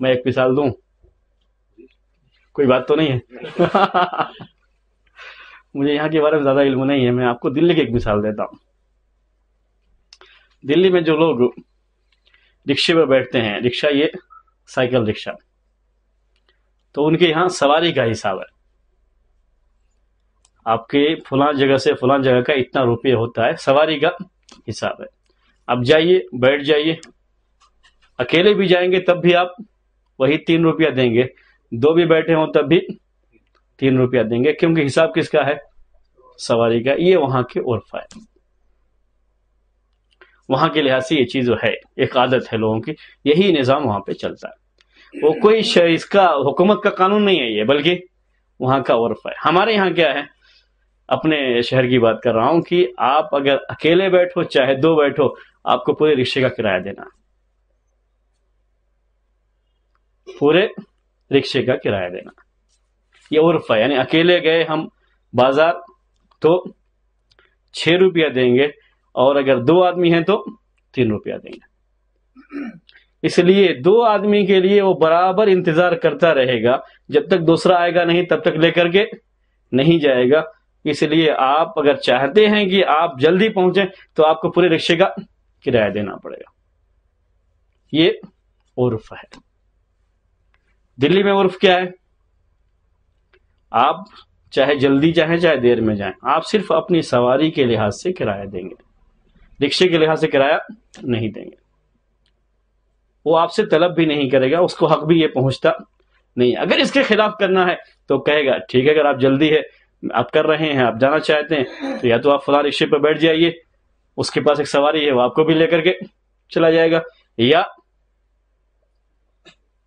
میں ایک مثال دوں؟ کوئی بات تو نہیں ہے؟ مجھے یہاں کے بارے میں زیادہ علم نہیں ہے، میں آپ کو دلی کی ایک مثال دیتا ہوں۔ دلی میں جو لوگ رکشے پہ بیٹھتے ہیں، رکشہ یہ سائیکل رکشہ، تو ان کے یہاں سواری کا حساب ہے۔ آپ کے فلاں جگہ سے فلاں جگہ کا اتنا روپیہ ہوتا ہے، سواری کا حساب ہے۔ اب جائیے، بیٹھ جائیے، اکیلے بھی جائیں گے تب بھی آپ وہی 3 روپیہ دیں گے، 2 بھی بیٹھے ہوں تب بھی 3 روپیہ دیں گے، کیونکہ حساب کس کا ہے؟ سواری کا۔ یہ وہاں کے عرف ہے، وہاں کے لحاظ سے یہ چیز ہے، ایک عادت ہے لوگوں کی، یہی نظام وہاں پہ چلتا ہے۔ وہ کوئی اس کا حکومت کا قانون نہیں ہے یہ، بلکہ وہاں کا عرف ہے۔ ہمارے یہاں کیا ہے، اپنے شہر کی بات کر رہا ہوں، کہ آپ اگر اکیلے بیٹھو چاہے 2 بیٹھو، آپ کو پورے رکشے کا کرایہ دینا، پورے رکشے کا کرایہ دینا، یہ عرف ہے۔ یعنی اکیلے گئے ہم بازار تو 6 روپیہ دیں گے، اور اگر 2 آدمی ہیں تو 3 روپیہ دیں گے۔ اس لیے 2 آدمی کے لیے وہ برابر انتظار کرتا رہے گا، جب تک دوسرا آئے گا نہیں تب تک لے کر کے نہیں جائے گا۔ اس لیے آپ اگر چاہتے ہیں کہ آپ جلدی پہنچیں تو آپ کو پورے رکشے کا کرایہ دینا پڑے گا، یہ عرف ہے۔ دلی میں عرف کیا ہے؟ آپ چاہے جلدی جائیں چاہے دیر میں جائیں، آپ صرف اپنی سواری کے لحاظ سے کرایہ دیں گے، رکشے کے لحاظ سے کرایہ نہیں دیں گے۔ وہ آپ سے طلب بھی نہیں کرے گا، اس کو حق بھی یہ پہنچتا نہیں۔ اگر اس کے خلاف کرنا ہے تو کہے گا ٹھیک ہے، اگر آپ جلدی ہے، آپ کر رہے ہیں، آپ جانا چاہتے ہیں، تو یا تو آپ فلاں رکشے پہ بیٹھ جائیے، اس کے پاس ایک سواری ہے، وہ آپ کو بھی لے کر کے چلا جائے گا، یا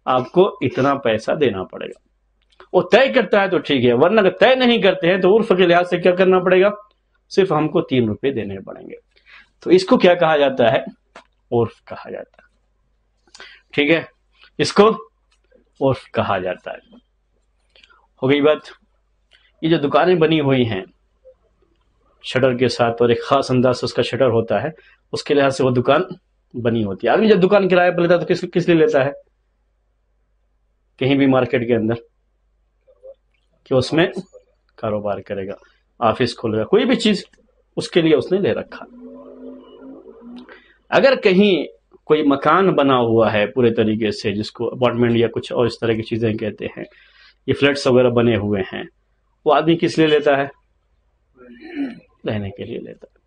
آپ کو اتنا پیسہ دینا پڑے گا۔ وہ طے کرتا ہے تو ٹھیک ہے، ورنہ اگر طے نہیں کرتے ہیں تو عرف کے لحاظ سے کیا کرنا پڑے گا؟ صرف ہم کو 3 روپے دینے پڑیں گے۔ تو اس کو کیا کہا جاتا ہے؟ عرف کہا جاتا ہے۔ ٹھیک ہے، اس کو عرف کہا جاتا ہے۔ ہو گئی بات۔ یہ جو دکانیں بنی ہوئی ہیں شٹر کے ساتھ، اور ایک خاص انداز سے اس کا شٹر ہوتا ہے، اس کے لحاظ سے وہ دکان بنی ہوتی ہے۔ آدمی جب دکان کرایہ پر لیتا ہے تو کس لیے لیتا ہے؟ کہیں بھی مارکیٹ کے اندر کہ اس میں کاروبار کرے گا، آفس کھولے گا، کوئی بھی چیز اس کے لیے اس نے لے رکھا۔ اگر کہیں کوئی مکان بنا ہوا ہے پورے طریقے سے، جس کو اپارٹمنٹ یا کچھ اور اس طرح کی چیزیں کہتے ہیں، یہ فلیٹس وغیرہ بنے ہوئے ہیں، وہ آدمی کس لیے لیتا ہے؟ رہنے کے لیے لیتا ہے۔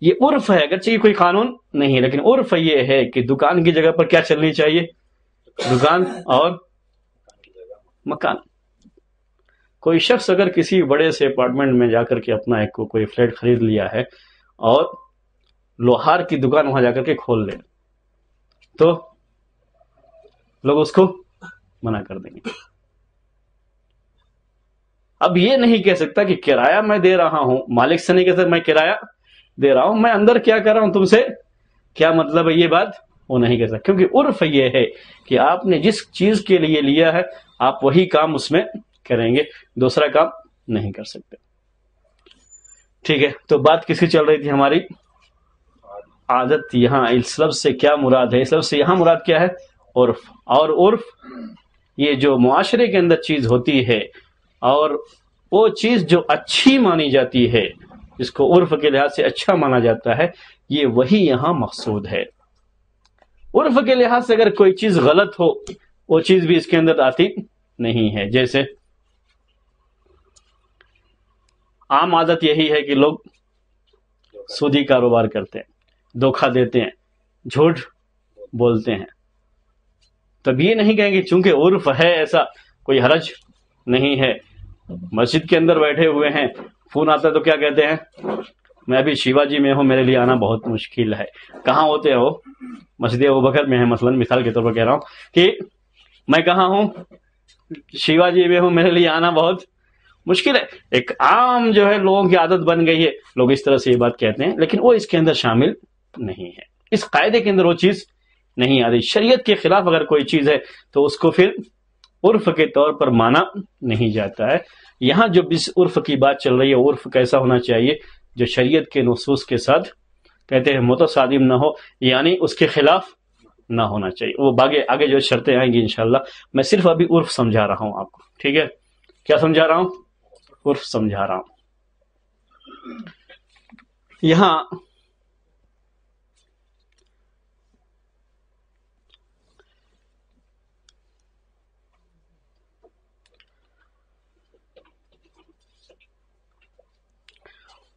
یہ عرف ہے، اگرچہ یہ کوئی قانون نہیں ہے، لیکن عرف یہ ہے کہ دکان کی جگہ پر کیا چلنی چاہیے؟ دکان اور مکان۔ کوئی شخص اگر کسی بڑے سے اپارٹمنٹ میں جا کر کے اپنا ایک کوئی فلیٹ خرید لیا ہے اور لوہار کی دکان وہاں جا کر کے کھول لے، تو لوگ اس کو منع کر دیں گے۔ اب یہ نہیں کہہ سکتا کہ کرایہ میں دے رہا ہوں، مالک سے نہیں کہہ سکتا میں کرایہ دے رہا ہوں، میں اندر کیا کر رہا ہوں، تم سے کیا مطلب ہے، یہ بات وہ نہیں کہہ سکتا، کیونکہ عرف یہ ہے کہ آپ نے جس چیز کے لیے لیا ہے آپ وہی کام اس میں کریں گے، دوسرا کام نہیں کر سکتے۔ ٹھیک ہے، تو بات کس کی چل رہی تھی ہماری؟ عادت۔ یہاں اس لفظ سے کیا مراد ہے؟ اس لفظ سے یہاں مراد کیا ہے؟ عرف۔ اور عرف یہ جو معاشرے کے اندر چیز ہوتی ہے، اور وہ چیز جو اچھی مانی جاتی ہے، جس کو عرف کے لحاظ سے اچھا مانا جاتا ہے، یہ وہی یہاں مقصود ہے۔ عرف کے لحاظ سے اگر کوئی چیز غلط ہو، وہ چیز بھی اس کے اندر آتی نہیں ہے۔ جیسے عام عادت یہی ہے کہ لوگ سودی کاروبار کرتے ہیں، دھوکہ دیتے ہیں، جھوٹ بولتے ہیں۔ تب یہ نہیں کہیں گے چونکہ عرف ہے ایسا، کوئی حرج نہیں ہے۔ مسجد کے اندر بیٹھے ہوئے ہیں، فون آتا ہے تو کیا کہتے ہیں؟ میں ابھی شیوا جی میں ہوں، میرے لیے آنا بہت مشکل ہے۔ کہاں ہوتے ہو؟ مسجد ابوبکر میں ہے، مثلا مثال کے طور پر کہہ رہا ہوں کہ میں کہاں ہوں؟ شیوا جی میں ہوں، میرے لیے آنا بہت مشکل ہے۔ ایک عام جو ہے لوگوں کی عادت بن گئی ہے، لوگ اس طرح سے یہ بات کہتے ہیں، لیکن وہ اس کے اندر شامل نہیں ہے، اس قاعدے کے اندر وہ چیز نہیں آتی۔ شریعت کے خلاف اگر کوئی چیز ہے تو اس کو پھر عرف کے طور پر مانا نہیں جاتا ہے۔ یہاں جو اس عرف کی بات چل رہی ہے، عرف کیسا ہونا چاہیے؟ جو شریعت کے نصوص کے ساتھ کہتے ہیں متصادم نہ ہو، یعنی اس کے خلاف نہ ہونا چاہیے. وہ آگے جو شرطیں آئیں گی انشاءاللہ. میں صرف ابھی عرف سمجھا رہا ہوں آپ کو. ٹھیک ہے, کیا سمجھا رہا ہوں؟ عرف سمجھا رہا ہوں. یہاں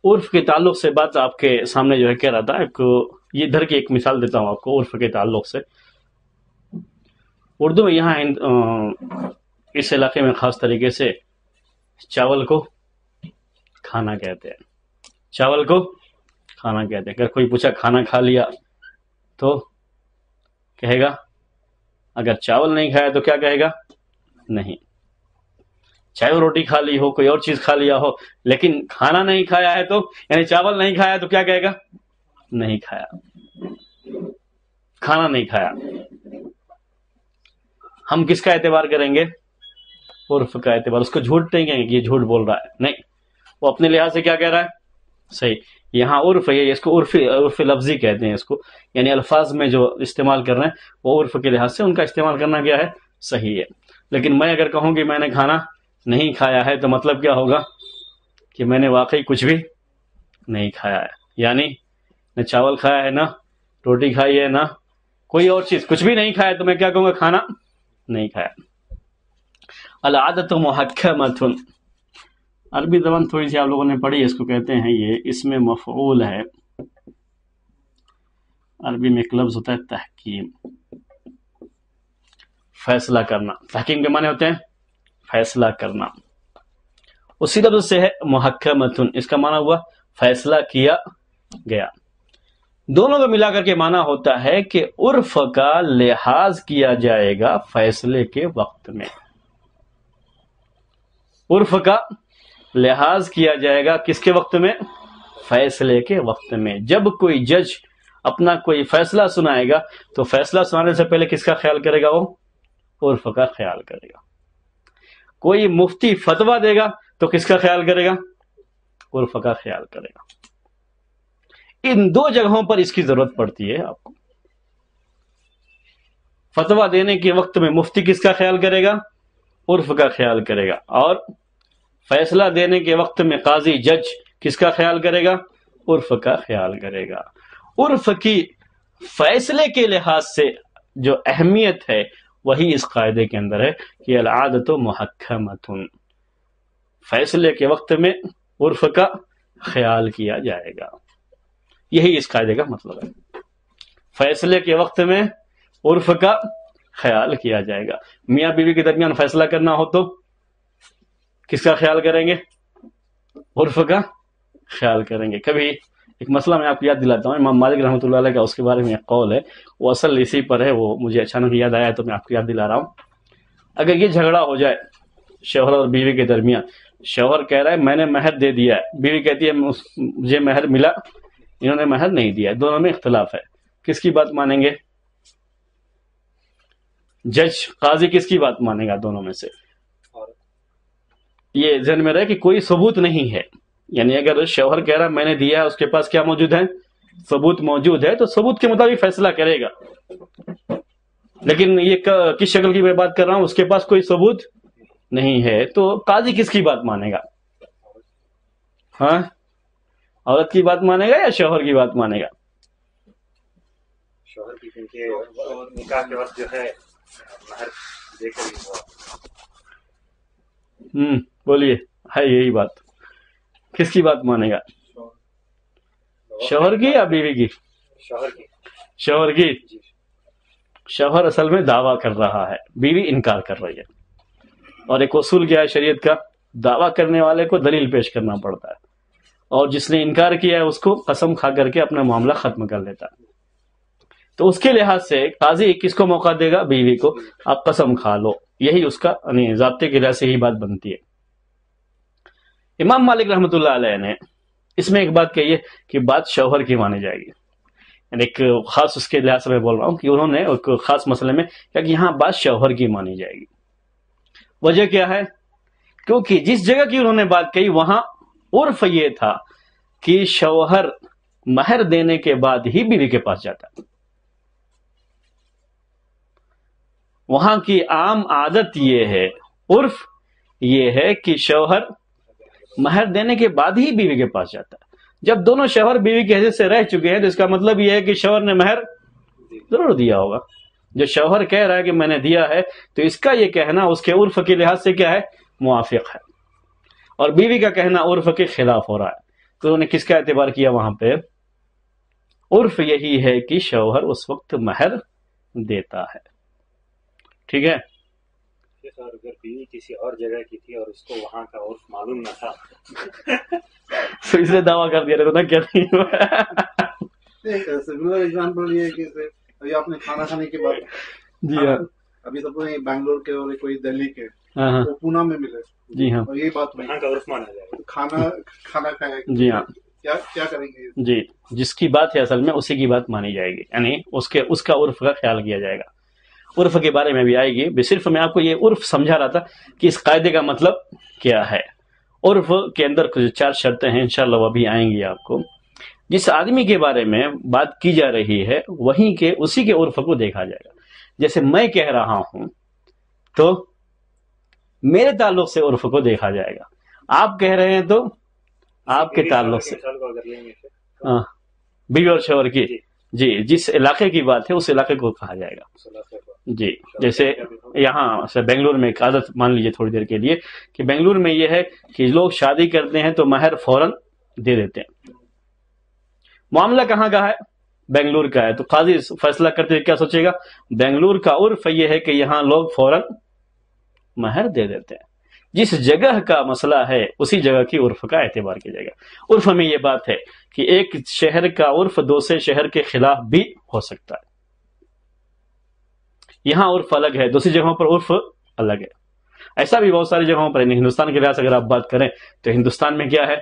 عرف کے تعلق سے بات آپ کے سامنے جو ہے کہہ رہا تھا. یہ ادھر کی ایک مثال دیتا ہوں آپ کو عرف کے تعلق سے. اردو میں یہاں اس علاقے میں خاص طریقے سے چاول کو کھانا کہتے ہیں. چاول کو کھانا کہتے ہیں. اگر کوئی پوچھا کھانا کھا لیا تو کہے گا, اگر چاول نہیں کھایا تو کیا کہے گا؟ نہیں. چاہے روٹی کھا لی ہو, کوئی اور چیز کھا لیا ہو, لیکن کھانا نہیں کھایا ہے تو, یعنی چاول نہیں کھایا تو کیا کہے گا؟ نہیں کھایا, کھانا نہیں کھایا. ہم کس کا اعتبار کریں گے؟ عرف کا اعتبار. اس کو جھوٹ نہیں کہیں گے کہ یہ جھوٹ بول رہا ہے, نہیں, وہ اپنے لحاظ سے کیا کہہ رہا ہے؟ صحیح. یہاں عرف ہے, اس کو عرف لفظی کہتے ہیں اس کو, یعنی الفاظ میں جو استعمال کر رہے ہیں وہ عرف کے لحاظ سے ان کا استعمال کرنا کیا ہے؟ صحیح ہے. لیکن میں اگر کہوں کہ میں نے کھانا نہیں کھایا ہے تو مطلب کیا ہوگا؟ کہ میں نے واقعی کچھ بھی نہیں کھایا ہے. یعنی نہ چاول کھایا ہے, نہ روٹی کھائی ہے, نہ کوئی اور چیز, کچھ بھی نہیں کھایا تو میں کیا کہوں گا؟ کھانا نہیں کھایا. العادت محکمۃ, عربی زبان تھوڑی سی آپ لوگوں نے پڑھی ہے, اس کو کہتے ہیں یہ اسم مفعول ہے. عربی میں ایک لفظ ہوتا ہے تحکیم, فیصلہ کرنا. تحکیم کے معنی ہوتے ہیں فیصلہ کرنا. اسی لفظ سے ہے محکمۃ, اس کا معنی ہوا فیصلہ کیا گیا. دونوں کو ملا کر کے معنی ہوتا ہے کہ عرف کا لحاظ کیا جائے گا فیصلے کے وقت میں. عرف کا لحاظ کیا جائے گا کس کے وقت میں؟ فیصلے کے وقت میں. جب کوئی جج اپنا کوئی فیصلہ سنائے گا تو فیصلہ سنانے سے پہلے کس کا خیال کرے گا؟ وہ عرف کا خیال کرے گا. کوئی مفتی فتویٰ دے گا تو کس کا خیال کرے گا؟ عرف کا خیال کرے گا. ان دو جگہوں پر اس کی ضرورت پڑتی ہے آپ کو. فتویٰ دینے کے وقت میں مفتی کس کا خیال کرے گا؟ عرف کا خیال کرے گا. اور فیصلہ دینے کے وقت میں قاضی جج کس کا خیال کرے گا؟ عرف کا خیال کرے گا. عرف کی فیصلے کے لحاظ سے جو اہمیت ہے وہی اس قاعدے کے اندر ہے کہ العادت محکمۃ, فیصلے کے وقت میں عرف کا خیال کیا جائے گا. یہی اس قاعدے کا مطلب ہے, فیصلے کے وقت میں عرف کا خیال کیا جائے گا. میاں بیوی کے درمیان فیصلہ کرنا ہو تو کس کا خیال کریں گے؟ عرف کا خیال کریں گے. کبھی ایک مسئلہ میں آپ کو یاد دلاتا ہوں, امام مالک رحمۃ اللہ علیہ کا اس کے بارے میں ایک قول ہے, وہ اصل اسی پر ہے, وہ مجھے اچانک یاد آیا ہے تو میں آپ کو یاد دلا رہا ہوں. اگر یہ جھگڑا ہو جائے شوہر اور بیوی کے درمیان, شوہر کہہ رہا ہے میں نے مہر دے دیا ہے, بیوی کہتی ہے مجھے مہر ملا, انہوں نے مہر نہیں دیا, دونوں میں اختلاف ہے, کس کی بات مانیں گے؟ جج قاضی کس کی بات مانے گا دونوں میں سے؟ یہ ذہن میں رہے کہ کوئی ثبوت نہیں ہے, یعنی اگر شوہر کہہ رہا میں نے دیا ہے, اس کے پاس کیا موجود ہے؟ ثبوت موجود ہے, تو ثبوت کے مطابق فیصلہ کرے گا. لیکن یہ کس شکل کی میں بات کر رہا ہوں, اس کے پاس کوئی ثبوت نہیں ہے, تو قاضی کس کی بات مانے گا؟ ہاں, عورت کی بات مانے گا یا شوہر کی بات مانے گا؟ شوہر کی, کیونکہ نکاح کے وقت جو ہے مہر دے کر ہی ہوا. بولیے, ہے یہی بات, کس کی بات مانے گا؟ شوہر کی یا بیوی کی؟ شوہر کی. شوہر کی. شوہر اصل میں دعویٰ کر رہا ہے, بیوی انکار کر رہی ہے, اور ایک اصول کیا ہے شریعت کا؟ دعویٰ کرنے والے کو دلیل پیش کرنا پڑتا ہے, اور جس نے انکار کیا ہے اس کو قسم کھا کر کے اپنا معاملہ ختم کر لیتا ہے. تو اس کے لحاظ سے قاضی کس کو موقع دے گا؟ بیوی کو. آپ قسم کھا لو, یہی اس کا ضابطے کے لحاظ سے ہی بات بنتی ہے. امام مالک رحمۃ اللہ علیہ نے اس میں ایک بات کہی ہے کہ بات شوہر کی مانی جائے گی, یعنی ایک خاص اس کے لحاظ سے میں بول رہا ہوں کہ انہوں نے ایک خاص مسئلے میں کہا کہ یہاں بات شوہر کی مانی جائے گی. وجہ کیا ہے؟ کیونکہ جس جگہ کی انہوں نے بات کہی وہاں عرف یہ تھا کہ شوہر مہر دینے کے بعد ہی بیوی کے پاس جاتا ہے. وہاں کی عام عادت یہ ہے، عرف یہ ہے کہ شوہر مہر دینے کے بعد ہی بیوی کے پاس جاتا ہے۔ جب دونوں شوہر بیوی کی حیثیت سے رہ چکے ہیں تو اس کا مطلب یہ ہے کہ شوہر نے مہر ضرور دیا ہوگا۔ جو شوہر کہہ رہا ہے کہ میں نے دیا ہے تو اس کا یہ کہنا اس کے عرف کے لحاظ سے کیا ہے؟ موافق ہے، اور بیوی کا کہنا عرف کے خلاف ہو رہا ہے۔ تو انہوں نے کس کا اعتبار کیا وہاں پہ؟ عرف یہی ہے کہ شوہر اس وقت مہر دیتا ہے، ٹھیک ہے؟ سر اگر بیوی کسی اور جگہ کی تھی اور اس کو وہاں کا عرف معلوم نہ تھا تو اس نے دعویٰ کر دیا تھا کیا نہیں؟ سملر ایگزامپل یہ ہے کہ ابھی آپ نے کھانا کھانے کے بعد جی ہاں، ابھی تو بنگلور کے اور کوئی دہلی کے ہاں ہاں، وہ پونا میں ملے، جی ہاں، اور یہی بات ہوئی وہاں کا عرف مانا جائے گا۔ کھانا کھایا، جی ہاں، کیا کریں گے؟ جی، جس کی بات ہے اصل میں اسی کی بات مانی جائے گی، یعنی اس کا عرف کا خیال کیا جائے گا۔ عرف کے بارے میں بھی آئے گی، صرف میں آپ کو یہ عرف سمجھا رہا تھا کہ اس قاعدے کا مطلب کیا ہے۔ عرف کے اندر کچھ 4 شرطیں ہیں، انشاءاللہ وہ بھی آئیں گی آپ کو۔ جس آدمی کے بارے میں بات کی جا رہی ہے وہیں کے اسی کے عرف کو دیکھا جائے گا۔ جیسے میں کہہ رہا ہوں تو میرے تعلق سے عرف کو دیکھا جائے گا، آپ کہہ رہے ہیں تو آپ کے تعلق سے، مثال کو اگر لیں گے ہاں، بیوی اور شوہر کی، جی، جس علاقے کی بات ہے اس علاقے کو کہا جائے گا۔ جی، جیسے یہاں سے بنگلور میں ایک عادت مان لیجیے تھوڑی دیر کے لیے کہ بنگلور میں یہ ہے کہ لوگ شادی کرتے ہیں تو مہر فوراً دے دیتے ہیں۔ معاملہ کہاں کا ہے؟ بنگلور کا ہے، تو قاضی فیصلہ کرتے ہوئے کیا سوچے گا؟ بنگلور کا عرف یہ ہے کہ یہاں لوگ فوراً مہر دے دیتے ہیں۔ جس جگہ کا مسئلہ ہے اسی جگہ کی عرف کا اعتبار کیا جائے گا۔ عرف میں یہ بات ہے کہ ایک شہر کا عرف دوسرے شہر کے خلاف بھی ہو سکتا ہے۔ یہاں عرف الگ ہے، دوسری جگہوں پر عرف الگ ہے۔ ایسا بھی بہت ساری جگہوں پر، ہندوستان کے لحاظ سے اگر آپ بات کریں تو ہندوستان میں کیا ہے؟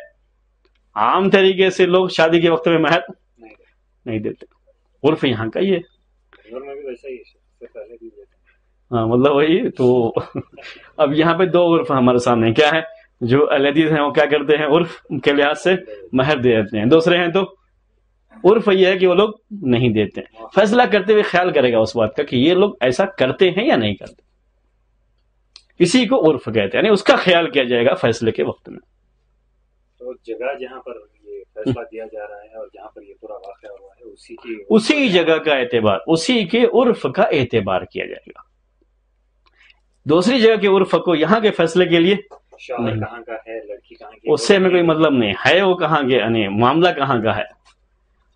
عام طریقے سے لوگ شادی کے وقت میں مہر نہیں دیتے، عرف یہاں کا ہی ہے۔ میں بھی ویسا ہی ہے، پہلے بھی دیتے ہیں۔ ہاں، مطلب وہی تو۔ اب یہاں پہ 2 عرف ہمارے سامنے کیا ہے؟ جو الحدیث ہیں وہ کیا کرتے ہیں؟ عرف کے لحاظ سے مہر دے دیتے ہیں۔ دوسرے ہیں تو عرف یہ ہے کہ وہ لوگ نہیں دیتے ہیں۔ فیصلہ کرتے ہوئے خیال کرے گا اس بات کا کہ یہ لوگ ایسا کرتے ہیں یا نہیں کرتے، اسی کو عرف کہتے ہیں، یعنی اس کا خیال کیا جائے گا فیصلے کے وقت میں۔ تو جگہ جہاں پر یہ فیصلہ دیا جا رہا ہے اور جہاں پر یہ پورا واقعہ ہوا ہے اسی جگہ کا اعتبار، اسی کے عرف کا اعتبار کیا جائے گا۔ دوسری جگہ کے عرف کو یہاں کے فیصلے کے لیے شوہر کہاں کا ہے، لڑکی کہاں کی، اس سے ہمیں کوئی مطلب نہیں ہے وہ کہاں کے، یعنی معاملہ کہاں کا ہے۔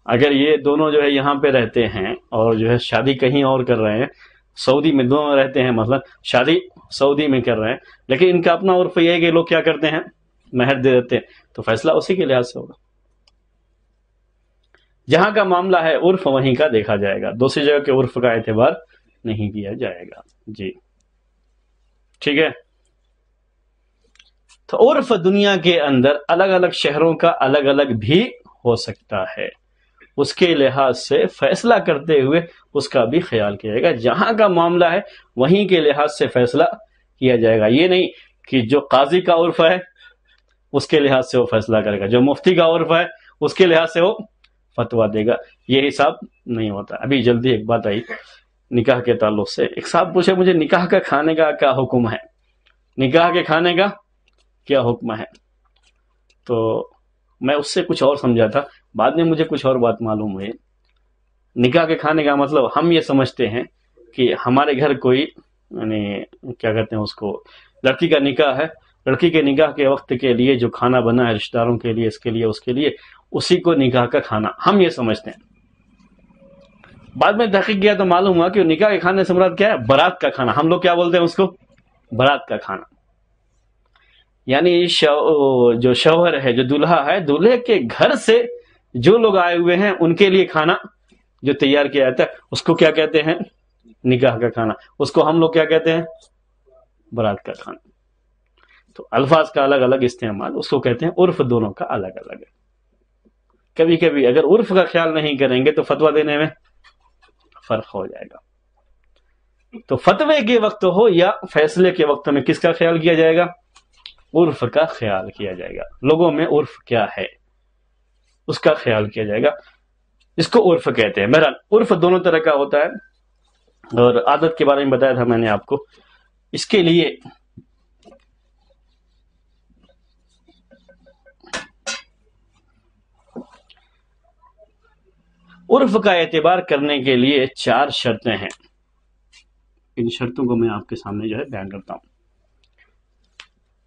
اگر یہ دونوں جو ہے یہاں پہ رہتے ہیں اور جو ہے شادی کہیں اور کر رہے ہیں، سعودی میں دونوں رہتے ہیں، مثلا شادی سعودی میں کر رہے ہیں، لیکن ان کا اپنا عرف یہ ہے کہ لوگ کیا کرتے ہیں؟ مہر دے دیتے ہیں، تو فیصلہ اسی کے لحاظ سے ہوگا۔ جہاں کا معاملہ ہے عرف وہیں کا دیکھا جائے گا، دوسری جگہ کے عرف کا اعتبار نہیں کیا جائے گا۔ جی ٹھیک ہے۔ تو عرف دنیا کے اندر الگ الگ شہروں کا الگ الگ بھی ہو سکتا ہے، اس کے لحاظ سے فیصلہ کرتے ہوئے اس کا بھی خیال کیا جائے گا۔ جہاں کا معاملہ ہے وہیں کے لحاظ سے فیصلہ کیا جائے گا، یہ نہیں کہ جو قاضی کا عرف ہے اس کے لحاظ سے وہ فیصلہ کرے گا، جو مفتی کا عرف ہے اس کے لحاظ سے وہ فتویٰ دے گا، یہ حساب نہیں ہوتا۔ ابھی جلدی ایک بات آئی نکاح کے تعلق سے، ایک صاحب پوچھے مجھے نکاح کا کھانے کا کیا حکم ہے، نکاح کے کھانے کا کیا حکم ہے؟ تو میں اس سے کچھ اور سمجھا تھا، بعد میں مجھے کچھ اور بات معلوم ہوئی۔ نکاح کے کھانے کا مطلب ہم یہ سمجھتے ہیں کہ ہمارے گھر کوئی یعنی کیا کہتے ہیں اس کو، لڑکی کا نکاح ہے، لڑکی کے نکاح کے وقت کے لیے جو کھانا بنا ہے رشتہ داروں کے لیے، اس کے لیے اس کے لیے، اسی کو نکاح کا کھانا ہم یہ سمجھتے ہیں۔ بعد میں تحقیق کیا تو معلوم ہوا کہ نکاح کے کھانے سے مراد کیا ہے؟ برات کا کھانا، ہم لوگ کیا بولتے ہیں اس کو؟ برات کا کھانا، یعنی جو شوہر ہے، جو دلہا ہے، دلہے کے گھر سے جو لوگ آئے ہوئے ہیں ان کے لیے کھانا جو تیار کیا جاتا ہے اس کو کیا کہتے ہیں؟ نکاح کا کھانا۔ اس کو ہم لوگ کیا کہتے ہیں؟ برات کا کھانا۔ تو الفاظ کا الگ الگ استعمال، اس کو کہتے ہیں عرف دونوں کا الگ الگ ہے۔ کبھی کبھی اگر عرف کا خیال نہیں کریں گے تو فتویٰ دینے میں فرق ہو جائے گا۔ تو فتوے کے وقت ہو یا فیصلے کے وقت میں کس کا خیال کیا جائے گا؟ عرف کا خیال کیا جائے گا۔ لوگوں میں عرف کیا ہے اس کا خیال کیا جائے گا، اس کو عرف کہتے ہیں۔ بہرحال عرف دونوں طرح کا ہوتا ہے، اور عادت کے بارے میں بتایا تھا میں نے آپ کو. اس کے لیے عرف کا اعتبار کرنے کے لیے 4 شرطیں ہیں. ان شرطوں کو میں آپ کے سامنے جو ہے بیان کرتا ہوں.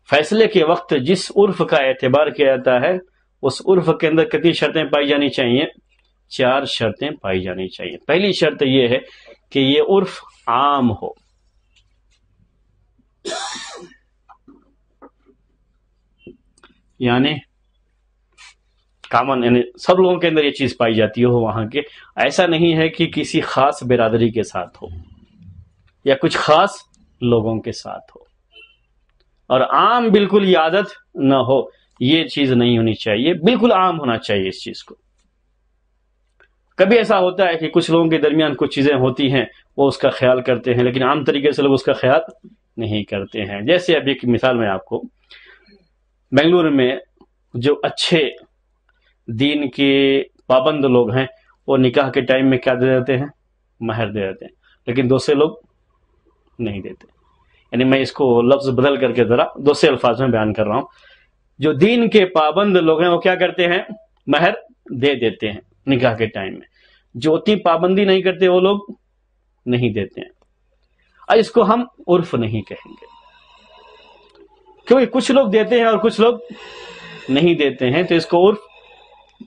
فیصلے کے وقت جس عرف کا اعتبار کیا جاتا ہے اس عرف کے اندر کتنی شرطیں پائی جانی چاہیے؟ 4 شرطیں پائی جانی چاہیے. پہلی شرط یہ ہے کہ یہ عرف عام ہو. یعنی کامن، یعنی سب لوگوں کے اندر یہ چیز پائی جاتی ہو وہاں کے. ایسا نہیں ہے کہ کسی خاص برادری کے ساتھ ہو یا کچھ خاص لوگوں کے ساتھ ہو. اور عام بالکل یہ عادت نہ ہو، یہ چیز نہیں ہونی چاہیے. بالکل عام ہونا چاہیے اس چیز کو. کبھی ایسا ہوتا ہے کہ کچھ لوگوں کے درمیان کچھ چیزیں ہوتی ہیں وہ اس کا خیال کرتے ہیں، لیکن عام طریقے سے لوگ اس کا خیال نہیں کرتے ہیں. جیسے ابھی ایک مثال میں آپ کو، بنگلور میں جو اچھے دین کے پابند لوگ ہیں وہ نکاح کے ٹائم میں کیا دے دیتے ہیں؟ مہر دے دیتے ہیں. لیکن دوسرے لوگ نہیں دیتے. یعنی میں اس کو لفظ بدل کر کے ذرا دوسرے الفاظ میں بیان کر رہا ہوں. جو دین کے پابند لوگ ہیں وہ کیا کرتے ہیں؟ مہر دے دیتے ہیں نکاح کے ٹائم میں. جو اتنی پابندی نہیں کرتے وہ لوگ نہیں دیتے ہیں. اور اس کو ہم عرف نہیں کہیں گے، کیونکہ کچھ لوگ دیتے ہیں اور کچھ لوگ نہیں دیتے ہیں. تو اس کو عرف،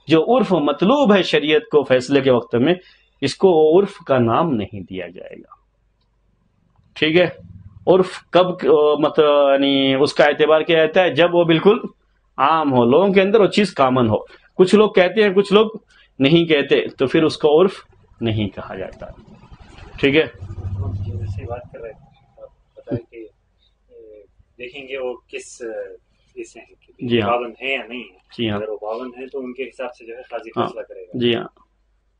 جو عرف مطلوب ہے شریعت کو فیصلے کے وقت میں، اس کو عرف کا نام نہیں دیا جائے گا. ٹھیک ہے؟ عرف کب مطلب یعنی اس کا اعتبار کیا جاتا ہے؟ جب وہ بالکل عام ہو، لوگوں کے اندر وہ چیز کامن ہو. کچھ لوگ کہتے ہیں کچھ لوگ نہیں کہتے، تو پھر اس کو عرف نہیں کہا جاتا. ٹھیک ہے؟ جیسے بات کر رہے ہیں بتائیں کہ دیکھیں گے وہ کس اس ہیں کہ جی ہاں، پابند ہیں یا نہیں ہے. جی ہاں، اگر وہ پابند ہیں تو ان کے حساب سے جو ہے قاضی ہاں، فیصلہ کرے گا. جی ہاں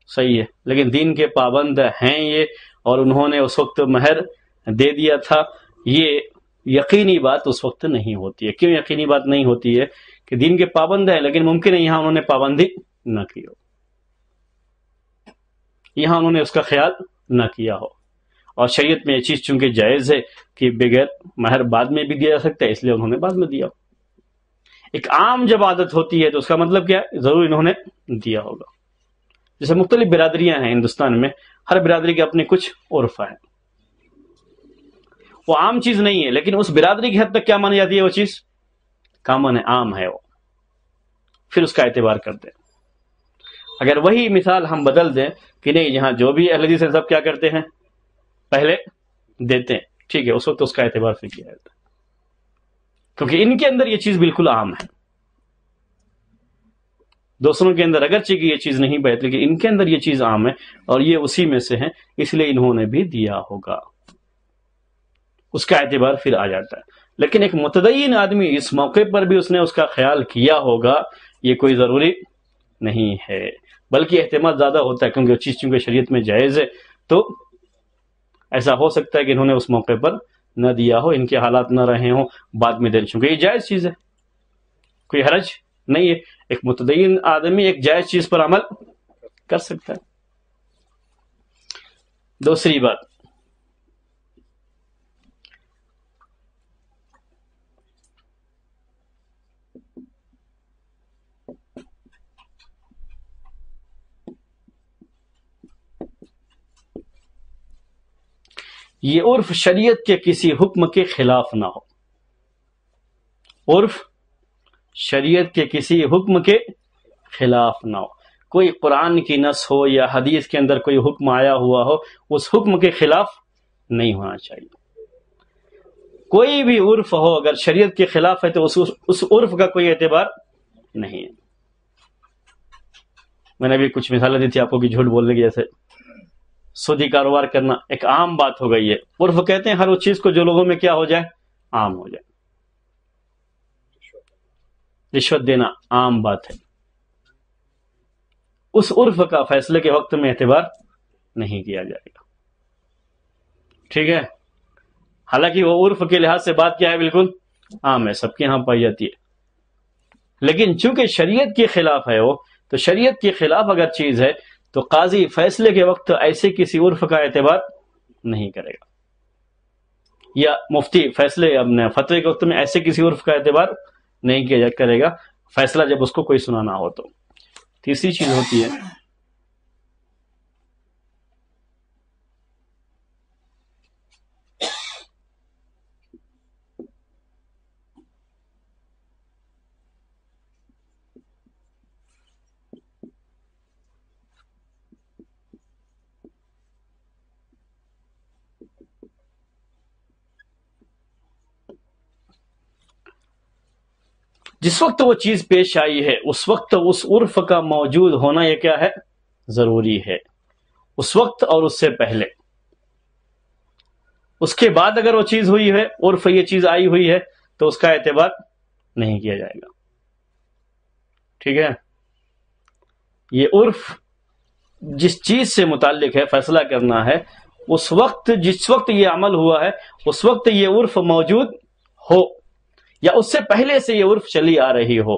صحیح ہے. لیکن دین کے پابند ہیں یہ، اور انہوں نے اس وقت مہر دے دیا تھا، یہ یقینی بات اس وقت نہیں ہوتی ہے. کیوں یقینی بات نہیں ہوتی ہے؟ کہ دین کے پابند ہیں لیکن ممکن ہے یہاں انہوں نے پابندی نہ کی ہو، یہاں انہوں نے اس کا خیال نہ کیا ہو. اور شریعت میں یہ چیز چونکہ جائز ہے کہ بغیر مہر بعد میں بھی دیا جا سکتا ہے، اس لیے انہوں نے بعد میں دیا. ایک عام جب عادت ہوتی ہے تو اس کا مطلب کیا ہے؟ ضرور انہوں نے دیا ہوگا. جیسے مختلف برادریاں ہیں ہندوستان میں، ہر برادری کے اپنے کچھ عرف ہیں. وہ عام چیز نہیں ہے لیکن اس برادری کی حد تک کیا مانی جاتی ہے؟ وہ چیز کامن ہے، عام ہے وہ. پھر اس کا اعتبار کرتے ہیں. اگر وہی مثال ہم بدل دیں کہ نہیں، یہاں جو بھی اہل حدیث ہیں سب کیا کرتے ہیں؟ پہلے دیتے ہیں. ٹھیک ہے، اس وقت اس کا اعتبار پھر کیا جاتا ہے، کیونکہ ان کے اندر یہ چیز بالکل عام ہے. دوسروں کے اندر اگرچہ کہ یہ چیز نہیں بیت، لیکن ان کے اندر یہ چیز عام ہے اور یہ اسی میں سے ہیں، اس لیے انہوں نے بھی دیا ہوگا. اس کا اعتبار پھر آ جاتا ہے. لیکن ایک متدین آدمی اس موقع پر بھی اس نے اس کا خیال کیا ہوگا، یہ کوئی ضروری نہیں ہے، بلکہ احتمال زیادہ ہوتا ہے کیونکہ وہ چیز چونکہ شریعت میں جائز ہے. تو ایسا ہو سکتا ہے کہ انہوں نے اس موقع پر نہ دیا ہو، ان کے حالات نہ رہے ہوں، بعد میں دیں، چونکہ یہ جائز چیز ہے، کوئی حرج نہیں ہے. ایک متدین آدمی ایک جائز چیز پر عمل کر سکتا ہے. دوسری بات، یہ عرف شریعت کے کسی حکم کے خلاف نہ ہو. عرف شریعت کے کسی حکم کے خلاف نہ ہو. کوئی قرآن کی نص ہو یا حدیث کے اندر کوئی حکم آیا ہوا ہو، اس حکم کے خلاف نہیں ہونا چاہیے. کوئی بھی عرف ہو اگر شریعت کے خلاف ہے تو اس عرف کا کوئی اعتبار نہیں ہے. میں نے ابھی کچھ مثالیں دی تھی آپ کو کہ جھوٹ بولنے کی، جیسے سودی کاروبار کرنا ایک عام بات ہو گئی ہے. عرف کہتے ہیں ہر اس چیز کو جو لوگوں میں کیا ہو جائے؟ عام ہو جائے. رشوت دینا عام بات ہے. اس عرف کا فیصلے کے وقت میں اعتبار نہیں کیا جائے گا. ٹھیک ہے؟ حالانکہ وہ عرف کے لحاظ سے بات کیا ہے؟ بالکل عام ہے، سب کے یہاں پائی جاتی ہے. لیکن چونکہ شریعت کے خلاف ہے وہ، تو شریعت کے خلاف اگر چیز ہے تو قاضی فیصلے کے وقت ایسے کسی عرف کا اعتبار نہیں کرے گا. یا مفتی فیصلے اپنے فتوے کے وقت میں ایسے کسی عرف کا اعتبار نہیں کیا کرے گا فیصلہ جب اس کو کوئی سنانا ہو. تو تیسری چیز ہوتی ہے جس وقت وہ چیز پیش آئی ہے اس وقت اس عرف کا موجود ہونا یہ کیا ہے؟ ضروری ہے. اس وقت اور اس سے پہلے. اس کے بعد اگر وہ چیز ہوئی ہے عرف یہ چیز آئی ہوئی ہے تو اس کا اعتبار نہیں کیا جائے گا. ٹھیک ہے. یہ عرف جس چیز سے متعلق ہے فیصلہ کرنا ہے اس وقت جس وقت یہ عمل ہوا ہے اس وقت یہ عرف موجود ہو یا اس سے پہلے سے یہ عرف چلی آ رہی ہو.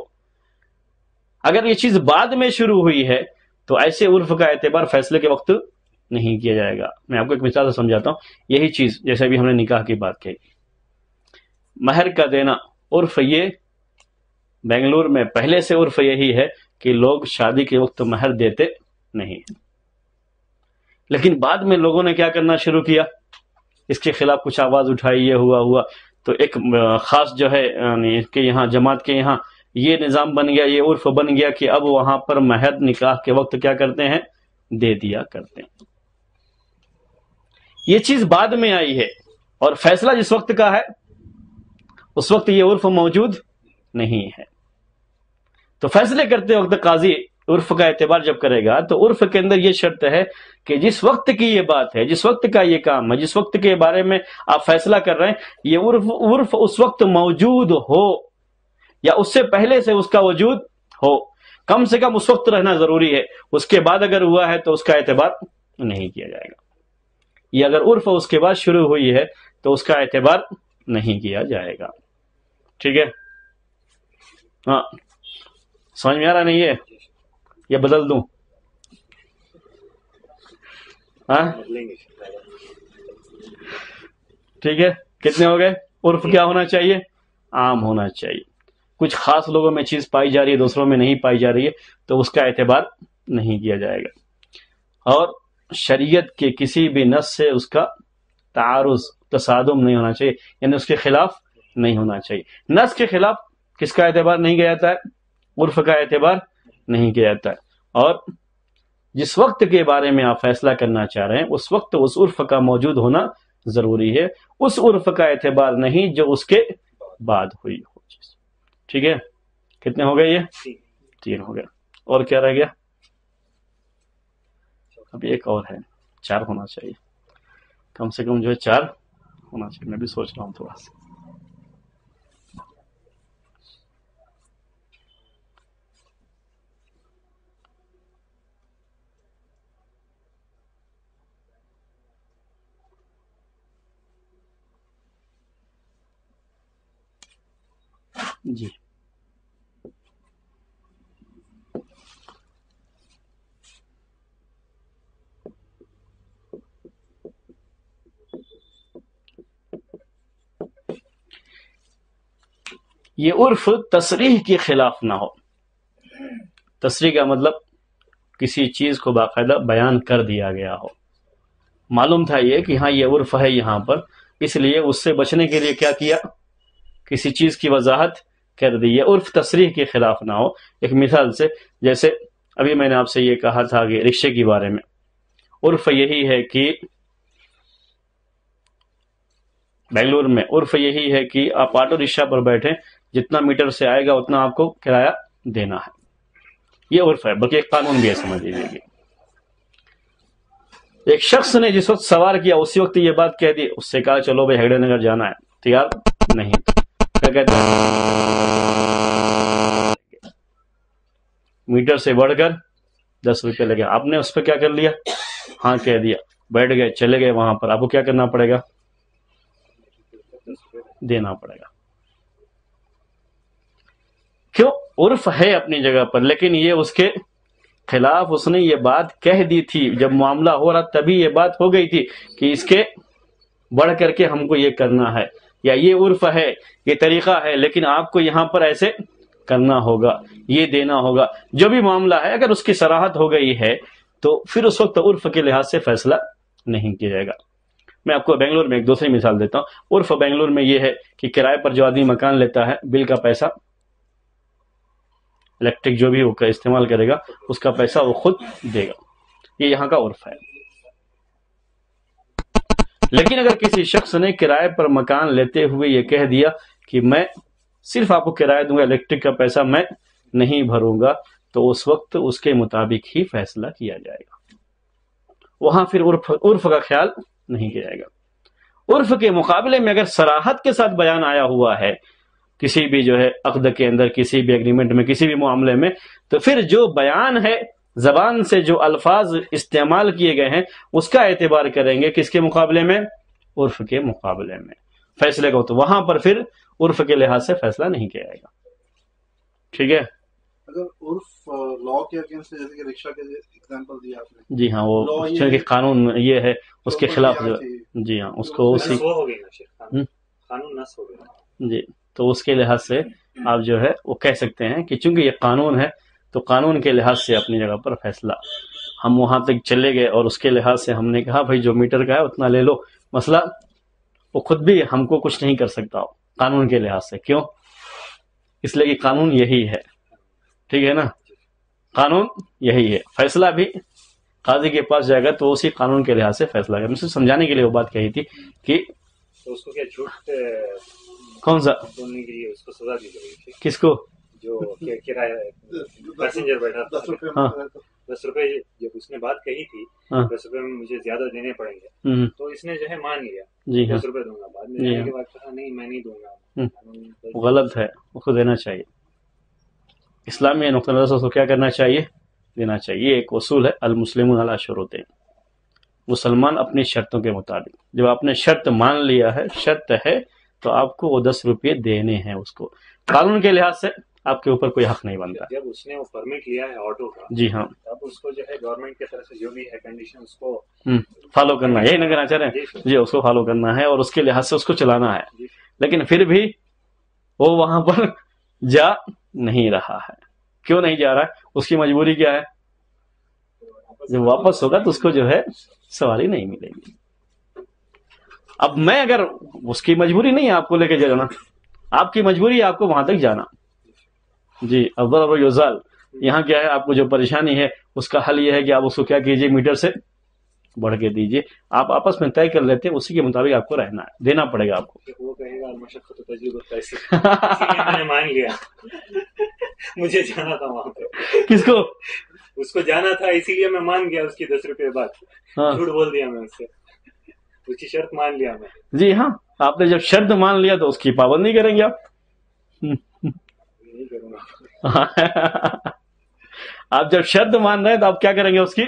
اگر یہ چیز بعد میں شروع ہوئی ہے تو ایسے عرف کا اعتبار فیصلے کے وقت نہیں کیا جائے گا. میں آپ کو ایک مثال سے سمجھاتا ہوں. یہی چیز جیسے ابھی ہم نے نکاح کی بات کی, مہر کا دینا عرف یہ بنگلور میں پہلے سے عرف یہی ہے کہ لوگ شادی کے وقت مہر دیتے نہیں, لیکن بعد میں لوگوں نے کیا کرنا شروع کیا, اس کے خلاف کچھ آواز اٹھائی, یہ ہوا تو ایک خاص جو ہے یعنی کہ یہاں جماعت کے یہاں یہ نظام بن گیا, یہ عرف بن گیا کہ اب وہاں پر مہر نکاح کے وقت کیا کرتے ہیں, دے دیا کرتے ہیں. یہ چیز بعد میں آئی ہے اور فیصلہ جس وقت کا ہے اس وقت یہ عرف موجود نہیں ہے. تو فیصلے کرتے وقت قاضی عرف کا اعتبار جب کرے گا تو عرف کے اندر یہ شرط ہے کہ جس وقت کی یہ بات ہے, جس وقت کا یہ کام ہے, جس وقت کے بارے میں آپ فیصلہ کر رہے ہیں یہ عرف اس وقت موجود ہو یا اس سے پہلے سے اس کا وجود ہو, کم سے کم اس وقت رہنا ضروری ہے. اس کے بعد اگر ہوا ہے تو اس کا اعتبار نہیں کیا جائے گا. یہ اگر عرف اس کے بعد شروع ہوئی ہے تو اس کا اعتبار نہیں کیا جائے گا. ٹھیک ہے. ہاں سمجھ میں آ رہا نہیں ہے یا بدل دوں؟ ہاں ٹھیک ہے. کتنے ہو گئے؟ عرف کیا ہونا چاہیے؟ عام ہونا چاہیے. کچھ خاص لوگوں میں چیز پائی جا رہی ہے دوسروں میں نہیں پائی جا رہی ہے تو اس کا اعتبار نہیں کیا جائے گا. اور شریعت کے کسی بھی نص سے اس کا تعارض تصادم نہیں ہونا چاہیے, یعنی اس کے خلاف نہیں ہونا چاہیے. نص کے خلاف کس کا اعتبار نہیں کیا جاتا ہے؟ عرف کا اعتبار نہیں کیا جاتا ہے. اور جس وقت کے بارے میں آپ فیصلہ کرنا چاہ رہے ہیں اس وقت اس عرف کا موجود ہونا ضروری ہے, اس عرف کا اعتبار نہیں جو اس کے بعد ہوئی ہو چیز. ٹھیک ہے. کتنے ہو گئے؟ یہ 3 ہو گئے. اور کیا رہ گیا؟ ابھی ایک اور ہے, 4 ہونا چاہیے کم سے کم, جو ہے 4 ہونا چاہیے. میں بھی سوچ رہا ہوں تھوڑا سا. جی یہ عرف تصریح کے خلاف نہ ہو. تصریح کا مطلب کسی چیز کو باقاعدہ بیان کر دیا گیا ہو. معلوم تھا یہ کہ ہاں یہ عرف ہے یہاں پر, اس لیے اس سے بچنے کے لیے کیا کیا, کسی چیز کی وضاحت کر دی. یہ عرف تصریح کے خلاف نہ ہو. ایک مثال سے, جیسے ابھی میں نے آپ سے یہ کہا تھا کہ رکشے کے بارے میں عرف یہی ہے کہ بنگلور میں عرف یہی ہے کہ آپ آٹو رکشہ پر بیٹھیں, جتنا میٹر سے آئے گا اتنا آپ کو کرایہ دینا ہے. یہ عرف ہے, بلکہ ایک قانون بھی ہے, سمجھ لیجیے. ایک شخص نے جس وقت سوار کیا اسی وقت یہ بات کہہ دی, اس سے کہا چلو بھائی ہیگڑے نگر جانا ہے, تیار نہیں, کیا کہتے ہیں میٹر سے بڑھ کر 10 روپے لگے. آپ نے اس پہ کیا کر لیا, ہاں کہہ دیا, بیٹھ گئے, چلے گئے. وہاں پر آپ کو کیا کرنا پڑے گا, دینا پڑے گا. کیوں؟ عرف ہے اپنی جگہ پر, لیکن یہ اس کے خلاف اس نے یہ بات کہہ دی تھی، جب معاملہ ہو رہا تبھی یہ بات ہو گئی تھی کہ اس کے بڑھ کر کے ہم کو یہ کرنا ہے، یا یہ عرف ہے، یہ طریقہ ہے، لیکن آپ کو یہاں پر ایسے کرنا ہوگا، یہ دینا ہوگا۔ جو بھی معاملہ ہے اگر اس کی صراحت ہو گئی ہے تو پھر اس وقت عرف کے لحاظ سے فیصلہ نہیں کیا جائے گا۔ میں آپ کو بنگلور میں ایک دوسری مثال دیتا ہوں۔ عرف بنگلور میں یہ ہے کہ کرائے پر جو آدمی مکان لیتا ہے، بل کا پیسہ، الیکٹرک جو بھی وہ استعمال کرے گا اس کا پیسہ وہ خود دے گا، یہ یہاں کا عرف ہے۔ لیکن اگر کسی شخص نے کرائے پر مکان لیتے ہوئے یہ کہہ دیا کہ میں صرف آپ کو کرایہ دوں گا، الیکٹرک کا پیسہ میں نہیں بھروں گا، تو اس وقت اس کے مطابق ہی فیصلہ کیا جائے گا، وہاں پھر عرف کا خیال نہیں کیا جائے گا۔ عرف کے مقابلے میں اگر صراحت کے ساتھ بیان آیا ہوا ہے کسی بھی جو ہے عقد کے اندر، کسی بھی ایگریمنٹ میں، کسی بھی معاملے میں، تو پھر جو بیان ہے، زبان سے جو الفاظ استعمال کیے گئے ہیں اس کا اعتبار کریں گے، کس کے مقابلے میں؟ عرف کے مقابلے میں فیصلے کا، تو وہاں پر پھر عرف کے لحاظ سے فیصلہ نہیں کیا جائے گا۔ ٹھیک ہے؟ اگر عرف لا کے اگینسٹ، جیسے کہ رکشہ کے ایگزامپل دیا آپ نے، جی ہاں، وہ چونکہ قانون یہ ہے اس کے خلاف جو، جی ہاں، اس کو اسی ہو گئی نا، قانون نس ہو گیا، جی، تو اس کے لحاظ سے آپ جو ہے وہ کہہ سکتے ہیں کہ چونکہ یہ قانون ہے تو قانون کے لحاظ سے اپنی جگہ پر فیصلہ، ہم وہاں تک چلے گئے اور اس کے لحاظ سے ہم نے کہا بھائی جو میٹر کا ہے اتنا لے لو، مسئلہ وہ خود بھی ہم کو کچھ نہیں کر سکتا ہو قانون کے لحاظ سے۔ کیوں؟ اس لیے کہ قانون یہی ہے، ٹھیک ہے نا، قانون یہی ہے، فیصلہ بھی قاضی کے پاس جائے گا تو اسی قانون کے لحاظ سے فیصلہ کرے۔ مجھے سمجھانے کے لیے وہ بات کہی تھی کہ تو اس کو کیا جھوٹ کون سا بولنے کے لیے اس کو سزا دی جائے گی؟ کس کو؟ جو کرایہ پیسنجر بیٹھا تھا، 10 روپے ہاں 10 روپے جب اس نے بات کہی تھی، ہاں 10 روپے میں مجھے زیادہ دینے پڑیں گے، تو اس نے جو ہے مان لیا، جی ہاں 10 روپے دوں گا، بعد میں جی جانے ہاں، کے بعد کہا نہیں میں نہیں دوں گا، وہ غلط ہے، اس کو دینا چاہیے۔ اسلامی نقطہ نظر سے اس کو کیا کرنا چاہیے؟ دینا چاہیے۔ ایک اصول ہے المسلمون علی شروطین، مسلمان اپنی شرطوں کے مطابق، جب آپ نے شرط مان لیا ہے، شرط ہے تو آپ کو وہ 10 روپے دینے ہیں، اس کو قانون کے لحاظ سے آپ کے اوپر کوئی حق نہیں بنتا۔ جب اس نے وہ پرمٹ لیا ہے آٹو کا، جی ہاں، اب اس کو جو ہے گورنمنٹ کی طرف سے جو بھی ہے کنڈیشن اس کو فالو کرنا ہے، یہی نہ کرنا چاہ رہے ہیں جی، اس کو فالو کرنا ہے اور اس کے لحاظ سے اس کو چلانا ہے، لیکن پھر بھی وہ وہاں پر جا نہیں رہا ہے۔ کیوں نہیں جا رہا ہے؟ اس کی مجبوری کیا ہے؟ جب واپس ہوگا تو اس کو جو ہے سواری نہیں ملے گی۔ اب میں اگر اس کی مجبوری نہیں ہے آپ کو لے کے جانا، آپ کی مجبوری ہے آپ کو وہاں تک جانا، جی الضرر یزال، یہاں کیا ہے آپ کو جو پریشانی ہے اس کا حل یہ ہے کہ آپ اس کو کیا کیجئے، میٹر سے بڑھ کے دیجئے، آپ آپس میں طے کر لیتے ہیں، اسی کے مطابق آپ کو رہنا ہے، دینا پڑے گا آپ کو۔ وہ کہے گا المشقۃ تجلیب التیسیر، اسی لیے میں نے مان لیا، مجھے جانا تھا وہاں پہ، کس کو؟ اس کو جانا تھا، اسی لیے میں مان گیا اس کی 10 روپے بعد، ہاں جھوٹ بول دیا میں اس سے، اس کی شرط مان لیا میں۔ جی ہاں، آپ نے جب شرط مان لیا تو اس کی پابندی کریں گے آپ۔ نہیں کروں گا، آپ جب شرط مان رہے ہیں تو آپ کیا کریں گے؟ اس کی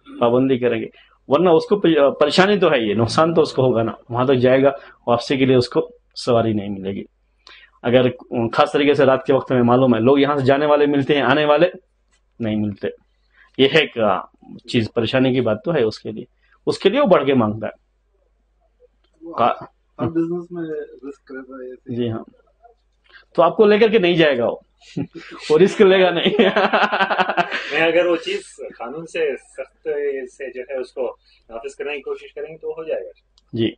پابندی کریں گے، ورنہ اس کو پریشانی تو ہے، یہ نقصان تو اس کو ہوگا نا، وہاں تک جائے گا، واپسی کے لیے اس کو سواری نہیں ملے گی۔ اگر خاص طریقے سے رات کے وقت میں معلوم ہے لوگ یہاں سے جانے والے ملتے ہیں، آنے والے نہیں ملتے، یہ ہے ایک چیز، پریشانی کی بات تو ہے اس کے لیے وہ بڑھ کے مانگتا ہے۔ ہر بزنس میں رسک رہتا ہے۔ جی ہاں، تو آپ کو لے کر کے نہیں جائے گا وہ رسک لے گا نہیں۔ میں اگر وہ چیز قانون سے سخت سے جو ہے اس کو نافذ کرنے کی کوشش کریں گے تو ہو جائے گا، جی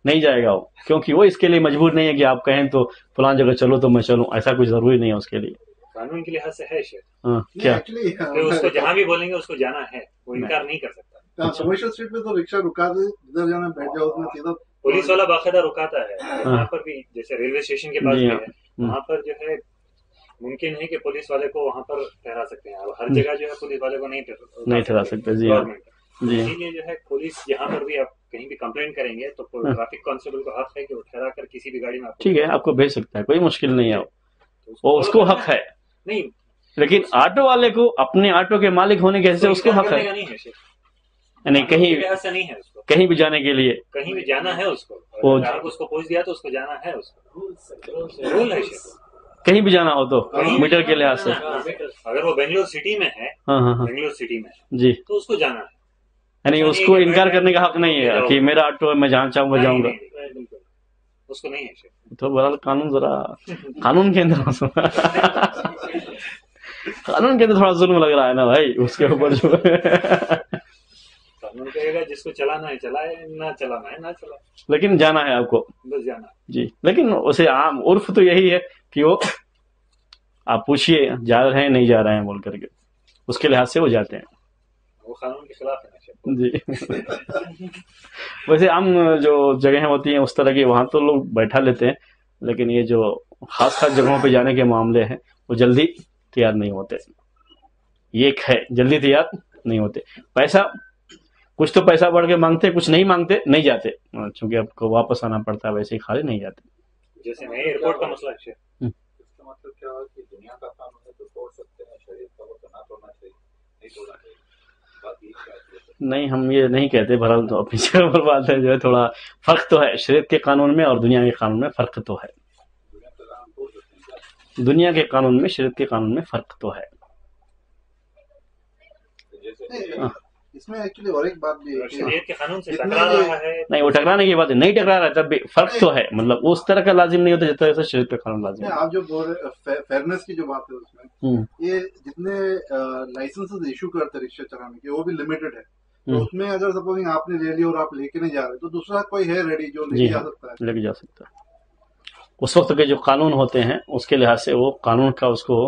نہیں جائے گا وہ، کیونکہ وہ اس کے لیے مجبور نہیں ہے کہ آپ کہیں تو فلاں جگہ چلو تو میں چلوں، ایسا کچھ ضروری نہیں ہے اس کے لیے۔ قانون کے لحاظ سے ہے شیخ، ہاں کیا؟ کہ اس کو جہاں بھی بولیں گے اس کو جانا ہے، وہ انکار نہیں کر سکتا۔ کمرشل اسٹریٹ پہ تو رکشہ رکا دے، جدھر جانا بیٹھ جاؤ، اس میں سیدھا پولیس والا باقاعدہ رکاتا ہے، وہاں پر بھی جیسے ریلوے اسٹیشن کے پاس بھی ہے، وہاں پر جو ہے ممکن ہے کہ پولیس والے کو وہاں پر ٹھہرا سکتے ہیں، ہر جگہ جو ہے پولیس والے کو نہیں ٹھہرا سکتے، جی ہاں جی اسی لیے جو ہے پولیس یہاں پر بھی آپ کہیں بھی کمپلین کریں گے تو ٹریفک کانسٹیبل کو حق ہے کہ وہ ٹھہرا کر کسی بھی گاڑی میں، ٹھیک ہے آپ کو بھیج سکتا ہے، کوئی مشکل نہیں ہے، وہ اس کو حق ہے، نہیں، لیکن آٹو والے کو اپنے آٹو کے مالک ہونے کے حیثیت سے اس کو حق ہے، یعنی کہیں بھی جانے کے لیے، کہیں بھی جانا ہے اس کو، اس کو پوچھ دیا تو اس کو جانا ہے، اس کو رول ہے شیخ، کہیں بھی جانا ہو تو میٹر کے لحاظ سے. اگر وہ بنگلور سٹی میں ہے، ہاں ہاں ہاں بنگلور سٹی میں ہے جی، تو اس کو جانا ہے، یعنی اس کو انکار کرنے کا حق نہیں ہے کہ میرا آٹو ہے میں جہاں چاہوں گا جاؤں گا. بالکل اس کو نہیں ہے. تو بہرحال قانون ذرا قانون کے اندر قانون کے اندر تھوڑا ظلم لگ رہا ہے نا بھائی اس کے اوپر جو قانون کہے گا جس کو چلانا ہے چلائے، نہ چلانا ہے نہ چلائے، لیکن جانا ہے آپ کو بس جانا. جی. لیکن اسے عام عرف تو یہی ہے کہ وہ آپ پوچھیے جا رہے ہیں نہیں جا رہے ہیں بول کر کے، اس کے لحاظ سے وہ جاتے ہیں. وہ قانون کے خلاف ہے. جی. ویسے عام جو جگہیں ہوتی ہیں اس طرح کی وہاں تو لوگ بیٹھا لیتے ہیں، لیکن یہ جو خاص خاص جگہوں پہ جانے کے معاملے ہیں وہ جلدی تیار نہیں ہوتے. یہ ایک ہے، جلدی تیار نہیں ہوتے. پیسہ کچھ تو پیسہ بڑھ کے مانگتے، کچھ نہیں مانگتے، نہیں جاتے، چونکہ آپ کو واپس آنا پڑتا ہے، ویسے ہی خالی نہیں جاتے. جیسے نئے ایئرپورٹ کا مسئلہ ہے. اس کا مطلب کیا ہے کہ دنیا کا قانون ہے تو توڑ سکتے ہیں، شریعت کا وہ تو نہ توڑنا چاہیے، نہیں توڑنا چاہیے. نہیں ہم یہ نہیں کہتے، بہرحال تو اپنی جگہ پر بات ہے جو ہے تھوڑا فرق تو ہے شریعت کے قانون میں اور دنیا کے قانون میں فرق تو ہے. دنیا کے قانون میں شریعت کے قانون میں فرق تو ہے. اس میں ایکچولی اور ایک بات بھی ہے کہ شریعت کے قانون سے ٹکرا رہا ہے. نہیں وہ ٹکرانے کی بات ہے، نہیں ٹکرا رہا ہے تب بھی فرق تو ہے، مطلب اس طرح کا لازم نہیں ہوتا جس طرح سے شریعت کا قانون لازم ہے. آپ جو بول رہے فیئرنیس کی جو بات ہے اس میں یہ جتنے لائسنس ایشو کرتے رکشہ چلانے کے وہ بھی لمیٹڈ ہے. تو اس میں اگر سپوزنگ آپ نے لے لی اور آپ لے کے نہیں جا رہے تو دوسرا کوئی ہے ریڈی جو لے کے جا سکتا ہے. لے کے جا سکتا ہے. اس وقت کے جو قانون ہوتے ہیں اس کے لحاظ سے وہ قانون کا اس کو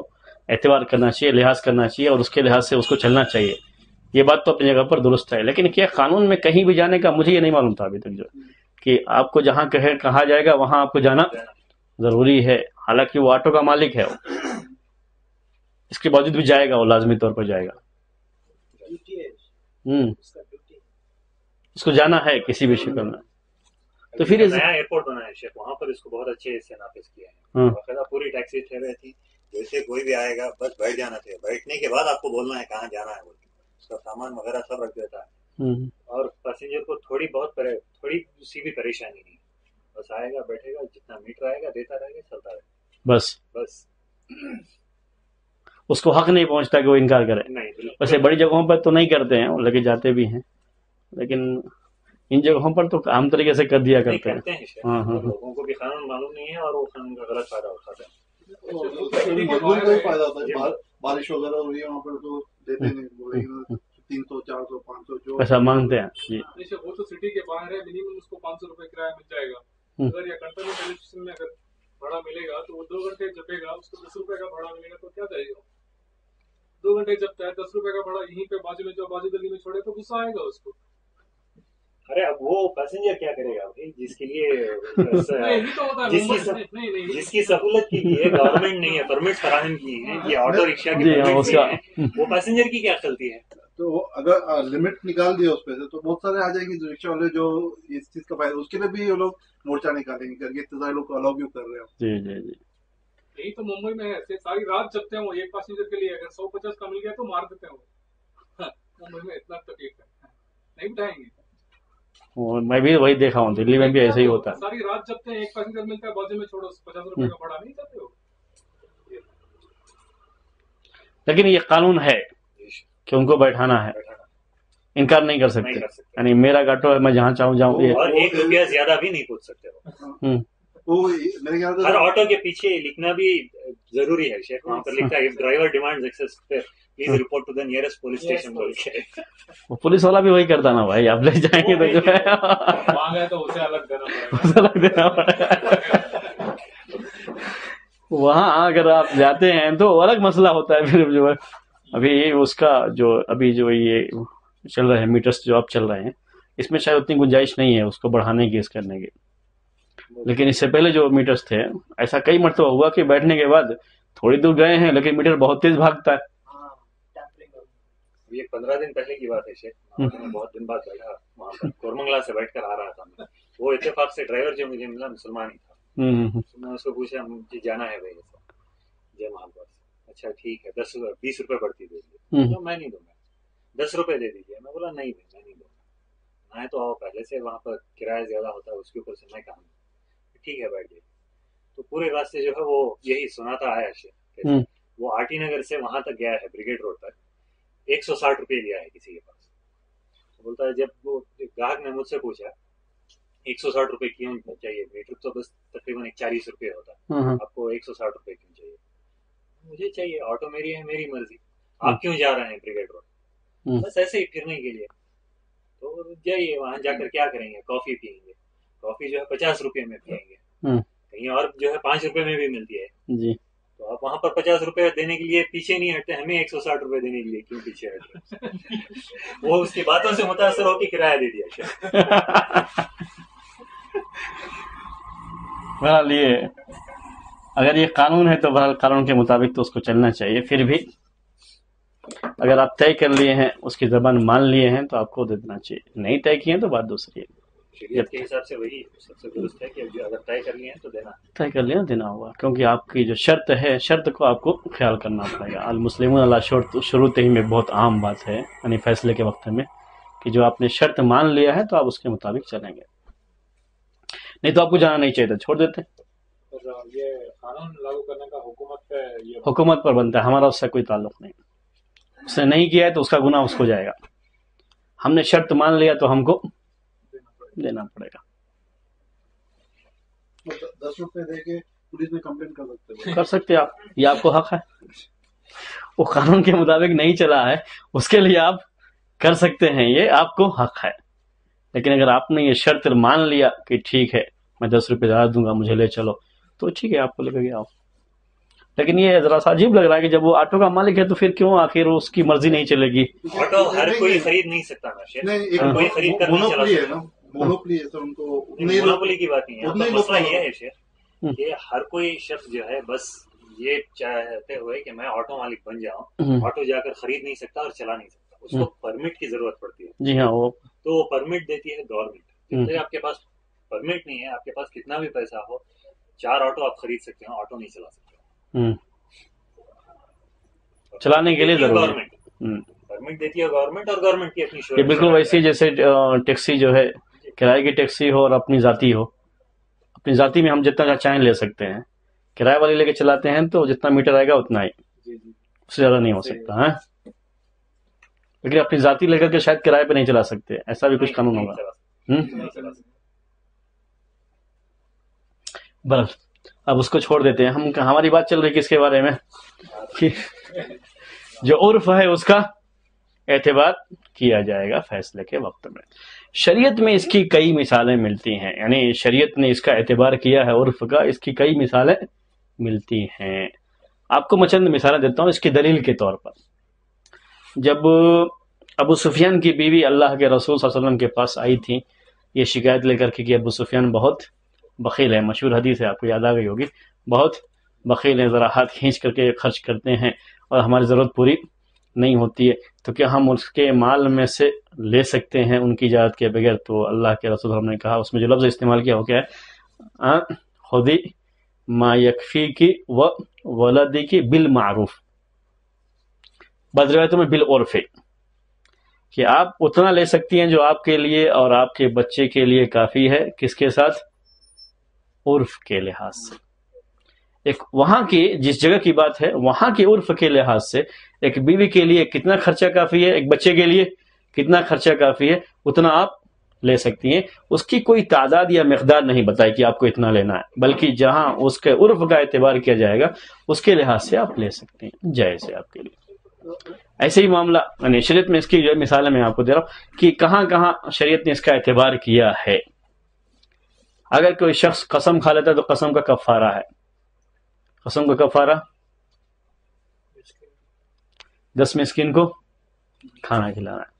اعتبار کرنا چاہیے، لحاظ کرنا چاہیے اور اس کے لحاظ سے اس کو چلنا چاہیے. یہ بات تو اپنی جگہ پر درست ہے، لیکن کیا قانون میں کہیں بھی جانے کا مجھے یہ نہیں معلوم تھا ابھی تک جو کہ آپ کو جہاں کہا جائے گا وہاں آپ کو جانا ضروری ہے. حالانکہ وہ آٹو کا مالک ہے، اس کے باوجود بھی جائے گا، وہ لازمی طور پر جائے گا. اس کو جانا ہے کسی بھی شکل میں. تو پھر نیا ایئرپورٹ بنا ہے شیخ، وہاں پر اس کو بہت اچھے سے نافذ کیا ہے. باقاعدہ پوری ٹیکسی ٹھہرے تھی، جیسے کوئی بھی آئے گا بس بیٹھ جانا چاہیے، بیٹھنے کے بعد آپ کو بولنا ہے کہاں جانا ہے، اس کا سامان وغیرہ سب رکھ دیتا ہے. اور پیسنجر کو تھوڑی سی بھی پریشانی نہیں، بس آئے گا بیٹھے گا، جتنا میٹر آئے گا دیتا رہے گا، چلتا رہے گا. بس اس کو حق نہیں پہنچتا کہ وہ انکار کرے. ویسے بڑی جگہوں پر تو نہیں کرتے ہیں، وہ لے کے جاتے بھی ہیں، لیکن ان جگہوں پر تو عام طریقے سے کر دیا کرتے ہیں. لوگوں کو بھی قانون معلوم نہیں ہے اور وہ قانون کا غلط فائدہ اٹھاتے ہیں. مزدور کا ہی فائدہ ہوتا ہے، بارش وغیرہ ہو رہی ہے وہاں پر تو دیتے نہیں، 300 400 500 جو ایسا مانگتے ہیں. جی وہ تو سٹی کے باہر ہے، منیمم اس کو 500 روپے کرایہ مل جائے گا. اگر یا کنٹرول ریلوے اسٹیشن میں اگر بھاڑا ملے گا تو وہ 2 گھنٹے جپے گا، اس کو 10 روپے کا بھاڑا ملے گا تو کیا جائے گا. 2 گھنٹے جبتا ہے، 10 روپے کا بھاڑا یہیں پہ بازو میں جو بازو گلی میں چھوڑے تو غصہ آئے گا اس کو. ارے اب وہ پیسنجر کیا کرے گا بھائی، جس کے لیے جس کی سہولت کے لیے گورنمنٹ نے یہ پرمٹ فراہم کی ہیں، یہ آٹو رکشا کی پرمٹ ہیں، وہ پیسنجر کی کیا غلطی ہے. تو اگر لمٹ نکال دیا اس پہ سے تو بہت سارے آ جائیں گے رکشا والے جو اس چیز کا فائدہ، اس کے لیے بھی وہ لوگ مورچہ نکالیں گے کہ اتنے سارے لوگ الاؤ کیوں کر رہے ہیں. جی جی جی یہی تو ممبئی میں ہے، ساری رات جبتے ہیں وہ ایک پیسنجر کے لیے، اگر 150 کا مل گیا تو مار دیتے ہیں وہ. ممبئی میں اتنا تکلیف ہے، نہیں بٹھائیں گے. میں بھی وہی دیکھا ہوں، دلی میں بھی ایسے ہی ہوتا ہے. ساری رات جبتے ہیں، ایک پیسنجر ملتا ہے بازو میں چھوڑو، 50 روپے کا بھاڑا نہیں جاتے ہو. لیکن یہ قانون ہے کہ ان کو بیٹھانا ہے، انکار نہیں کر سکتے. یعنی میرا گاٹو ہے، میں جہاں چاہوں جاؤں. اور 1 روپیہ زیادہ بھی نہیں پوچھ سکتے ہو. ہر آٹو کے پیچھے لکھنا بھی ضروری ہے شیخ، وہاں پر لکھتا ہے driver demands access please report to the nearest police station. وہ پولیس والا بھی وہی کرتا نا بھائی، آپ لے جائیں گے تو جو ہے مانگا ہے تو اسے الگ دینا پڑے گا. وہاں اگر آپ جاتے ہیں تو الگ مسئلہ ہوتا ہے. پھر جو ہے ابھی اس کا جو ابھی جو یہ چل رہے ہیں میٹرز جو اب چل رہے ہیں، اس میں شاید اتنی گنجائش نہیں ہے اس کو بڑھانے کی، اس کرنے کی. لیکن اس سے پہلے جو میٹرز تھے ایسا کئی مرتبہ ہوا کہ بیٹھنے کے بعد تھوڑی دور گئے ہیں لیکن میٹر بہت تیز بھاگتا ہے. یہ 15 دن پہلے کی بات ہے شیخ، میں بہت دن بعد بیٹھا وہاں پر، کورمنگلا سے بیٹھ کر آ رہا تھا. وہ اتفاق سے ڈرائیور جو مجھے ملا مسلمان ہی تھا. میں اس کو پوچھا مجھے جانا ہے بھائی جے محل پر. اچھا ٹھیک ہے، 20 روپے بڑھتی دے دیجیے. میں نہیں دوں گا، 10 روپے دے دیجیے. میں بولا نہیں میں نہیں دوں گا. نہ تو آؤ، پہلے سے وہاں پر کرایہ زیادہ ہوتا ہے، اس کے اوپر سے میں کہا ٹھیک ہے بیٹھ جائیے. تو پورے راستے جو ہے وہ یہی سناتا آیا شیخ، وہ آر ٹی نگر سے وہاں تک گیا ہے بریگیڈ روڈ پر، 160 روپے لیا ہے کسی کے پاس. بولتا ہے جب وہ گاہک نے مجھ سے پوچھا 160 روپے کیوں چاہیے، میٹر تو بس تقریباً 40 روپے ہوتا ہے، آپ کو 160 روپے کیوں چاہیے؟ مجھے چاہیے، آٹو میری ہے، میری مرضی، آپ کیوں جا رہے ہیں بریگیڈ روڈ؟ بس ایسے ہی پھرنے کے لیے. تو جائیے وہاں جا کر کیا کریں گے، کافی پیئیں گے، کافی جو ہے 50 روپے میں پیئیں گے، کہیں اور جو ہے 5 روپے میں بھی ملتی ہے جی. تو آپ وہاں پر 50 روپے دینے کے لیے پیچھے نہیں ہٹتے، ہمیں 160 روپے دینے کے لیے کیوں پیچھے ہٹتے؟ وہ اس کی باتوں سے متاثر ہو کے کرایہ دے دیا. بہرحال یہ اگر یہ قانون ہے تو بہرحال قانون کے مطابق تو اس کو چلنا چاہیے. پھر بھی اگر آپ طے کر لیے ہیں، اس کی زبان مان لیے ہیں، تو آپ کو دے دینا چاہیے. نہیں طے کیے ہیں تو بات دوسری ہے. شریعت کے حساب سے وہی سب سے درست ہے کہ جو اگر طے کر لیے ہیں تو دینا، طے کر لیا دینا ہوگا، کیونکہ آپ کی جو شرط ہے، شرط کو آپ کو خیال کرنا پڑے گا. المسلمون علی شروط ہی میں بہت عام بات ہے، یعنی فیصلے کے وقت میں، کہ جو آپ نے شرط مان لیا ہے تو آپ اس کے مطابق چلیں گے. نہیں تو آپ کو جانا نہیں چاہیے، چھوڑ دیتے. یہ قانون لاگو کرنے کا حکومت پہ، حکومت پر بنتا ہے، ہمارا اس سے کوئی تعلق نہیں. اس نے نہیں کیا ہے تو اس کا گناہ اس کو جائے گا. ہم نے شرط مان لیا تو ہم کو دینا پڑے گا. 10 روپے دے کے پولیس میں کمپلین کر سکتے آپ، یہ آپ کو حق ہے. وہ قانون کے مطابق نہیں چلا ہے، اس کے لیے آپ کر سکتے ہیں، یہ آپ کو حق ہے. لیکن اگر آپ نے یہ شرط مان لیا کہ ٹھیک ہے میں 10 روپے زیادہ دوں گا، مجھے لے چلو، تو ٹھیک ہے آپ کو لے کے آؤ. لیکن یہ ذرا سا عجیب لگ رہا ہے کہ جب وہ آٹو کا مالک ہے تو پھر کیوں آخر اس کی مرضی نہیں چلے گی؟ آٹو ہر کوئی خرید نہیں سکتا نا، کوئی خرید کر نہیں چلا سکتا. مونوپلی ہے سر، ان کو مونوپلی کی بات نہیں ہے. مسئلہ یہ ہے شیخ کہ ہر کوئی شخص جو ہے بس یہ چاہتے ہوئے کہ میں آٹو مالک بن جاؤں، آٹو جا کر خرید نہیں سکتا اور چلا نہیں سکتا. اس کو پرمٹ کی ضرورت پڑتی ہے. جی ہاں، وہ تو وہ پرمٹ دیتی ہے گورنمنٹ. آپ کے پاس پرمٹ نہیں ہے، آپ کے پاس کتنا بھی پیسہ ہو، 4 آٹو آپ خرید سکتے ہیں، آٹو نہیں چلا سکتے. چلانے کے لیے گورنمنٹ پرمٹ دیتی ہے گورنمنٹ، اور گورنمنٹ کی اپنی یہ بالکل ویسی جیسے ٹیکسی جو ہے کرائے کی ٹیکسی ہو اور اپنی ذاتی ہو. اپنی ذاتی میں ہم جتنا چاہیں لے سکتے ہیں، کرایہ والی لے کے چلاتے ہیں تو جتنا میٹر آئے گا اتنا ہی، اس سے زیادہ نہیں ہو سکتا ہے. لیکن اپنی ذاتی لے کر کے شاید کرائے پہ نہیں چلا سکتے، ایسا بھی کچھ قانون ہوگا. بس اب اس کو چھوڑ دیتے ہیں. ہماری بات چل رہی کس کے بارے میں؟ کہ جو عرف ہے اس کا اعتبار کیا جائے گا فیصلے کے وقت میں. شریعت میں اس کی کئی مثالیں ملتی ہیں، یعنی شریعت نے اس کا اعتبار کیا ہے عرف کا، اس کی کئی مثالیں ملتی ہیں. آپ کو میں چند مثالیں دیتا ہوں اس کی دلیل کے طور پر. جب ابو سفیان کی بیوی اللہ کے رسول صلی اللہ علیہ وسلم کے پاس آئی تھی یہ شکایت لے کر کے کہ ابو سفیان بہت بخیل ہے، مشہور حدیث ہے، آپ کو یاد آ گئی ہوگی، بہت بخیل ہیں، ذرا ہاتھ کھینچ کر کے خرچ کرتے ہیں اور ہماری ضرورت پوری نہیں ہوتی ہے، تو کیا ہم اس کے مال میں سے لے سکتے ہیں ان کی اجازت کے بغیر؟ تو اللہ کے رسول ہم نے کہا، اس میں جو لفظ استعمال کیا ہو کیا ہے، خودی ما یکفی کی و ولدی کی بالمعروف، بعض روایتوں میں بالعرف، کہ آپ اتنا لے سکتی ہیں جو آپ کے لیے اور آپ کے بچے کے لیے کافی ہے. کس کے ساتھ؟ عرف کے لحاظ سے. ایک وہاں کی جس جگہ کی بات ہے وہاں کے عرف کے لحاظ سے ایک بیوی کے لیے کتنا خرچہ کافی ہے، ایک بچے کے لیے کتنا خرچہ کافی ہے، اتنا آپ لے سکتی ہیں. اس کی کوئی تعداد یا مقدار نہیں بتائی کہ آپ کو اتنا لینا ہے، بلکہ جہاں اس کے عرف کا اعتبار کیا جائے گا اس کے لحاظ سے آپ لے سکتے ہیں، جائز ہے آپ کے لیے. ایسے ہی معاملہ یعنی شریعت میں اس کی جو مثالیں میں آپ کو دے رہا ہوں کہ کہاں کہاں شریعت نے اس کا اعتبار کیا ہے. اگر کوئی شخص قسم کھا لیتا ہے تو قسم کا کفارہ ہے. قسم کا کفارہ 10 مسکین کو کھانا کھلانا ہے.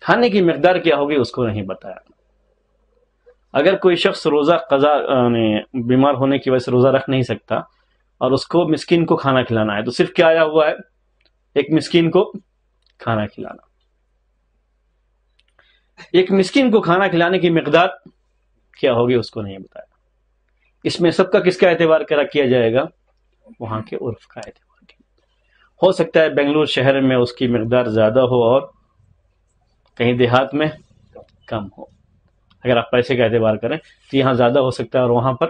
کھانے کی مقدار کیا ہوگی اس کو نہیں بتایا. اگر کوئی شخص روزہ قضا یعنی بیمار ہونے کی وجہ سے روزہ رکھ نہیں سکتا اور اس کو مسکین کو کھانا کھلانا ہے تو صرف کیا آیا ہوا ہے؟ ایک مسکین کو کھانا کھلانا. ایک مسکین کو کھانا کھلانے کی مقدار کیا ہوگی اس کو نہیں بتایا. اس میں سب کا کس کا اعتبار کیا جائے گا؟ وہاں کے عرف کا اعتبار. ہو سکتا ہے بنگلور شہر میں اس کی مقدار زیادہ ہو اور کہیں دیہات میں کم ہو. اگر آپ پیسے کا اعتبار کریں تو یہاں زیادہ ہو سکتا ہے اور وہاں پر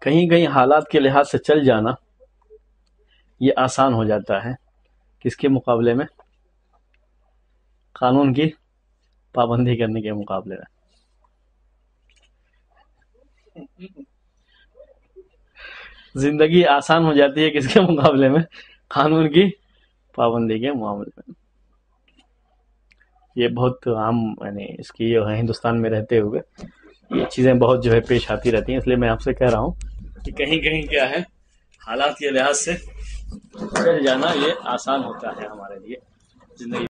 کہیں کہیں حالات کے لحاظ سے چل جانا یہ آسان ہو جاتا ہے، کس کے مقابلے میں؟ قانون کی پابندی کرنے کے مقابلے میں۔ زندگی آسان ہو جاتی ہے کس کے مقابلے میں؟ قانون کی پابندی کے معاملے میں۔ یہ بہت عام، یعنی اس کی جو ہے ہندوستان میں رہتے ہوئے یہ چیزیں بہت جو ہے پیش آتی رہتی ہیں، اس لیے میں آپ سے کہہ رہا ہوں کہ کہیں کہیں کیا ہے حالات کے لحاظ سے چل جانا یہ آسان ہوتا ہے ہمارے لیے زندگی